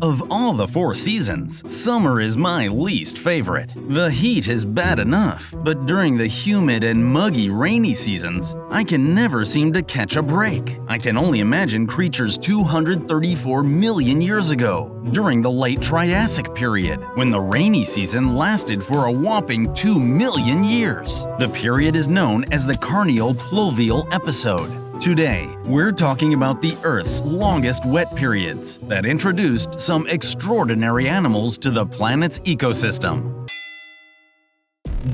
Of all the 4 seasons, summer is my least favorite. The heat is bad enough, but during the humid and muggy rainy seasons, I can never seem to catch a break. I can only imagine creatures 234 million years ago, during the late Triassic period, when the rainy season lasted for a whopping 2 million years. The period is known as the Carnial-Pluvial episode. Today, we're talking about the Earth's longest wet periods that introduced some extraordinary animals to the planet's ecosystem.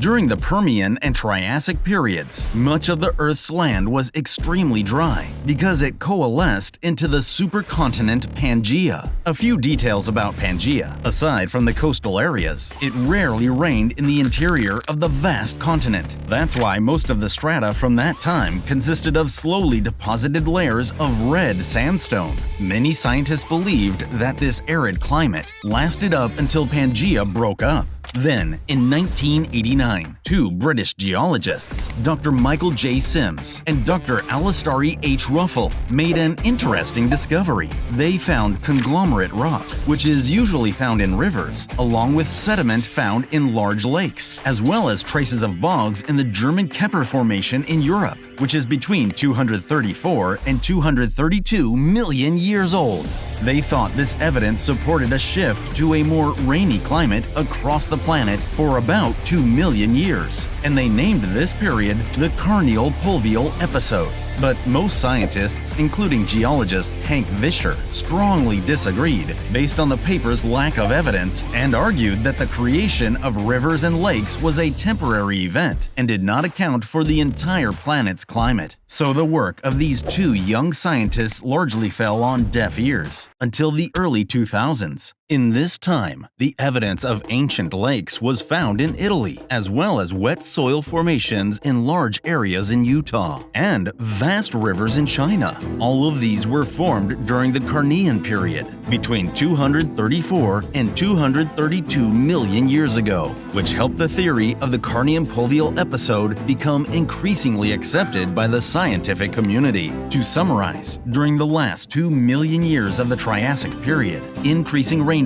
During the Permian and Triassic periods, much of the Earth's land was extremely dry because it coalesced into the supercontinent Pangea. A few details about Pangea. Aside from the coastal areas, it rarely rained in the interior of the vast continent. That's why most of the strata from that time consisted of slowly deposited layers of red sandstone. Many scientists believed that this arid climate lasted up until Pangea broke up. Then, in 1989, 2 British geologists, Dr. Michael J. Sims and Dr. Alistari H. Ruffel, made an interesting discovery. They found conglomerate rock, which is usually found in rivers, along with sediment found in large lakes, as well as traces of bogs in the German Kepler Formation in Europe, which is between 234 and 232 million years old. They thought this evidence supported a shift to a more rainy climate across the planet for about 2 million years, and they named this period the Carnial-Pluvial episode. But most scientists, including geologist Hank Vischer, strongly disagreed based on the paper's lack of evidence and argued that the creation of rivers and lakes was a temporary event and did not account for the entire planet's climate. So the work of these 2 young scientists largely fell on deaf ears until the early 2000s. In this time, the evidence of ancient lakes was found in Italy, as well as wet soil formations in large areas in Utah, and vast rivers in China. All of these were formed during the Carnian period, between 234 and 232 million years ago, which helped the theory of the Carnian-Pluvial episode become increasingly accepted by the scientific community. To summarize, during the last 2 million years of the Triassic period, increasing rainfall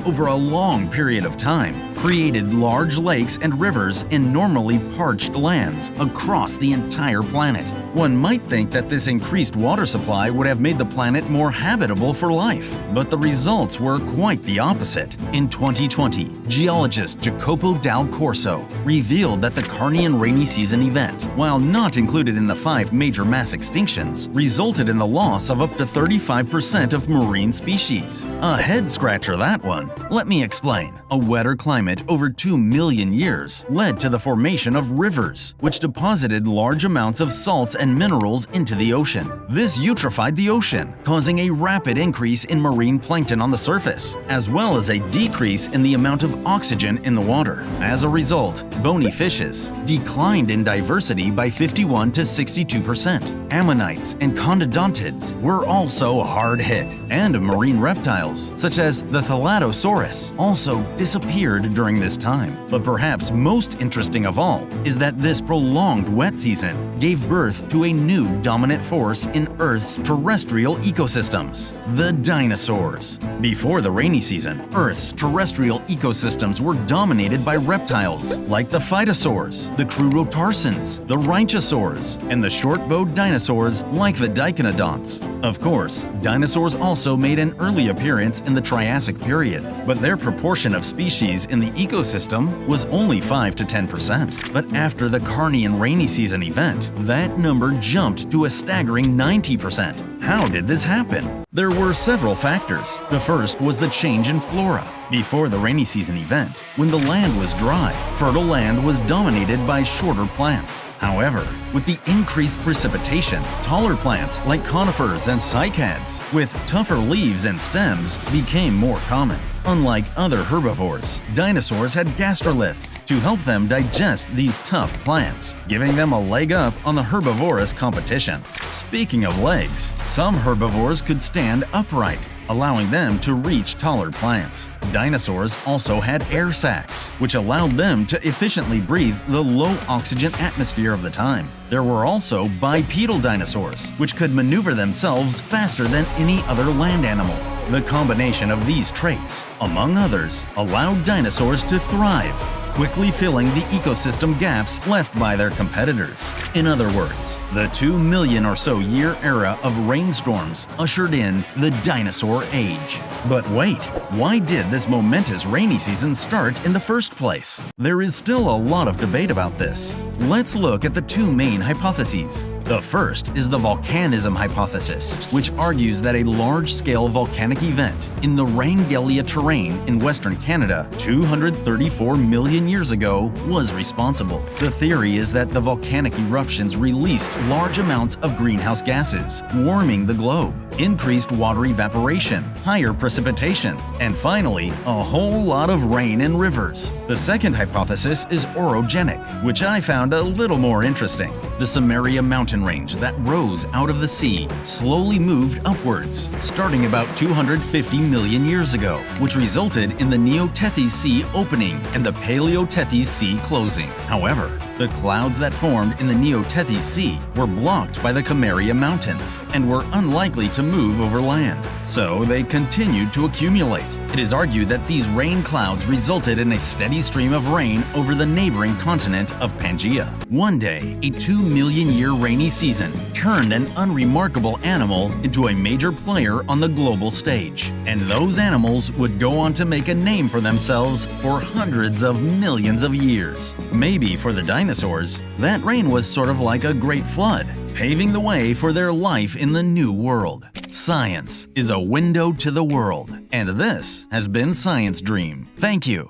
over a long period of time created large lakes and rivers in normally parched lands across the entire planet. One might think that this increased water supply would have made the planet more habitable for life, but the results were quite the opposite. In 2020, geologist Jacopo Dal Corso revealed that the Carnian rainy season event, while not included in the 5 major mass extinctions, resulted in the loss of up to 35% of marine species. A head-scratcher, that one. Let me explain. A wetter climate over 2 million years led to the formation of rivers, which deposited large amounts of salts and minerals into the ocean. This eutrophied the ocean, causing a rapid increase in marine plankton on the surface, as well as a decrease in the amount of oxygen in the water. As a result, bony fishes declined in diversity by 51 to 62%. Ammonites and conodontids were also hard hit, and marine reptiles, such as the Thalattosaurus, also disappeared during this time. But perhaps most interesting of all is that this prolonged wet season gave birth to a new dominant force in Earth's terrestrial ecosystems: the dinosaurs. Before the rainy season, Earth's terrestrial ecosystems were dominated by reptiles like the phytosaurs, the crurotarsans, the rhynchosaurs, and the short-bowed dinosaurs like the dicynodonts. Of course, dinosaurs also made an early appearance in the Triassic period, but their proportion of species in the ecosystem was only 5 to 10%. But after the Carnian rainy season event, that number jumped to a staggering 90%. How did this happen? There were several factors. The first was the change in flora. Before the rainy season event, when the land was dry, fertile land was dominated by shorter plants. However, with the increased precipitation, taller plants like conifers and cycads with tougher leaves and stems became more common. Unlike other herbivores, dinosaurs had gastroliths to help them digest these tough plants, giving them a leg up on the herbivorous competition. Speaking of legs, some herbivores could stand upright, allowing them to reach taller plants. Dinosaurs also had air sacs, which allowed them to efficiently breathe the low oxygen atmosphere of the time. There were also bipedal dinosaurs, which could maneuver themselves faster than any other land animal. The combination of these traits, among others, allowed dinosaurs to thrive, quickly filling the ecosystem gaps left by their competitors. In other words, the 2 million or so year era of rainstorms ushered in the dinosaur age. But wait, why did this momentous rainy season start in the first place? There is still a lot of debate about this. Let's look at the two main hypotheses. The first is the volcanism hypothesis, which argues that a large-scale volcanic event in the Wrangellia terrain in Western Canada 234 million years ago was responsible. The theory is that the volcanic eruptions released large amounts of greenhouse gases, warming the globe, increased water evaporation, higher precipitation, and finally, a whole lot of rain and rivers. The second hypothesis is orogenic, which I found a little more interesting. The Samaria mountain range that rose out of the sea slowly moved upwards, starting about 250 million years ago, which resulted in the Neotethys Sea opening and the Paleotethys Sea closing. However, the clouds that formed in the Neotethys Sea were blocked by the Camaria Mountains and were unlikely to move over land, so they continued to accumulate. It is argued that these rain clouds resulted in a steady stream of rain over the neighboring continent of Pangea. One day, a 2 million year rainy season turned an unremarkable animal into a major player on the global stage, and those animals would go on to make a name for themselves for hundreds of millions of years. Maybe for the dinosaurs, that rain was sort of like a great flood, paving the way for their life in the new world. Science is a window to the world, and this has been Science Dream. Thank you.